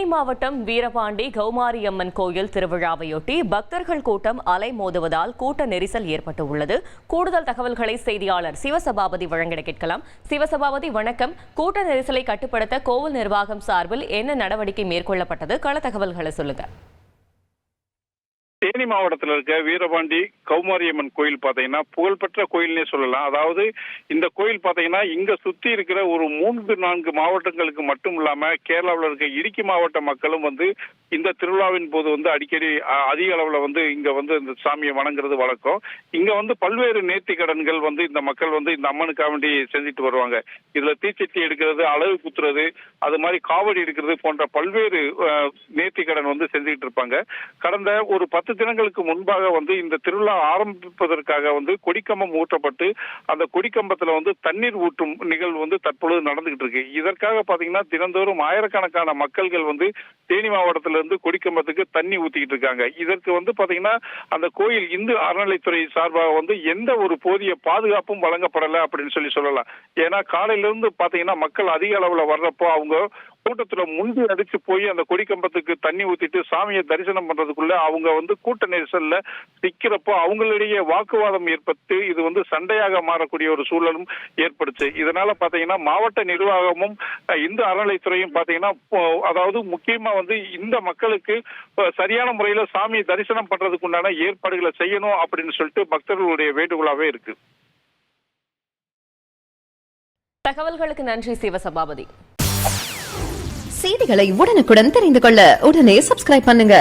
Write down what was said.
தேனி மாவட்டம் வீரபாண்டி கௌமாரியம்மன் கோயில் திருவிழாவையொட்டி பக்தர்கள் கூட்டம் அலைமோதுவதால் கூட்ட நெரிசல் ஏற்பட்டுள்ளது. கூடுதல் தகவல்களை செய்தியாளர் சிவசபாபதி வழங்கிட கேட்கலாம். சிவசபாபதி, வணக்கம். கூட்ட நெரிசலை கட்டுப்படுத்த கோவில் நிர்வாகம் சார்பில் என்ன நடவடிக்கை மேற்கொள்ளப்பட்டது? கள தகவல்களை சொல்லுங்க. தேனி மாவட்டத்தில் இருக்க வீரபாண்டி கௌமாரியம்மன் கோயில் பாத்தீங்கன்னா புகழ்பெற்ற கோயில்னே சொல்லலாம். அதாவது இந்த கோயில் பாத்தீங்கன்னா இங்க சுத்தி இருக்கிற ஒரு 3-4 மாவட்டங்களுக்கு மட்டும் இல்லாம கேரளாவில் இருக்க இடுக்கி மாவட்ட மக்களும் இந்த திருவிழாவின் போது அடிக்கடி அதிக அளவுல இங்க இந்த சாமியை வணங்குறது வழக்கம். இங்க பல்வேறு நேர்த்தி கடன்கள் இந்த மக்கள் இந்த அம்மனுக்காக வேண்டி செஞ்சுட்டு வருவாங்க. இதுல தீச்சட்டி எடுக்கிறது, அழகு குத்துறது, அது மாதிரி காவடி எடுக்கிறது போன்ற பல்வேறு நேர்த்தி கடன் செஞ்சுட்டு இருப்பாங்க. கடந்த ஒரு 10 தினங்களுக்கு முன்பாக இந்த திருவிழா ஆரம்பிப்பதற்காக கொடிக்கம்பம் ஊற்றப்பட்டு அந்த கொடிக்கம்பத்துல தண்ணீர் ஊற்றும் நிகழ்வு தற்பொழுது நடந்துகிட்டு இருக்கு. இதற்காக பாத்தீங்கன்னா தினந்தோறும் ஆயிரக்கணக்கான மக்கள்கள் தேனி மாவட்டத்திலிருந்து கொடிக்கம்பத்துக்கு தண்ணி ஊத்திக்கிட்டு இருக்காங்க. இதற்கு பாத்தீங்கன்னா அந்த கோயில் இந்து அறநிலைத்துறை சார்பாக எந்த ஒரு போதிய பாதுகாப்பும் வழங்கப்படல அப்படின்னு சொல்லலாம். ஏன்னா காலையிலிருந்து பாத்தீங்கன்னா மக்கள் அதிக அளவுல வர்றப்போ அவங்க கூட்டத்துல முந்தி அடிச்சு போய் அந்த கொடிக்கம்பத்துக்கு தண்ணி ஊத்திட்டு சாமியை தரிசனம் பண்றதுக்குள்ள அவங்க கூட்ட நெரிசல்ல நிக்கிறப்போ அவங்களிடையே வாக்குவாதம் ஏற்பட்டு இது சண்டையாக மாறக்கூடிய ஒரு சூழலும் ஏற்படுச்சு. இதனால பாத்தீங்கன்னா மாவட்ட நிர்வாகமும் இந்து அறநிலைத்துறையும் பாத்தீங்கன்னா அதாவது முக்கியமா இந்த மக்களுக்கு சரியான முறையில சாமியை தரிசனம் பண்றதுக்கு உண்டான ஏற்பாடுகளை செய்யணும் அப்படின்னு சொல்லிட்டு பக்தர்களுடைய வேண்டுகோளாவே இருக்கு. தகவல்களுக்கு நன்றி சிவசபாபதி. செய்திகளை உடனுக்குடன் தெரிந்து கொள்ள உடனே சப்ஸ்கிரைப் பண்ணுங்க.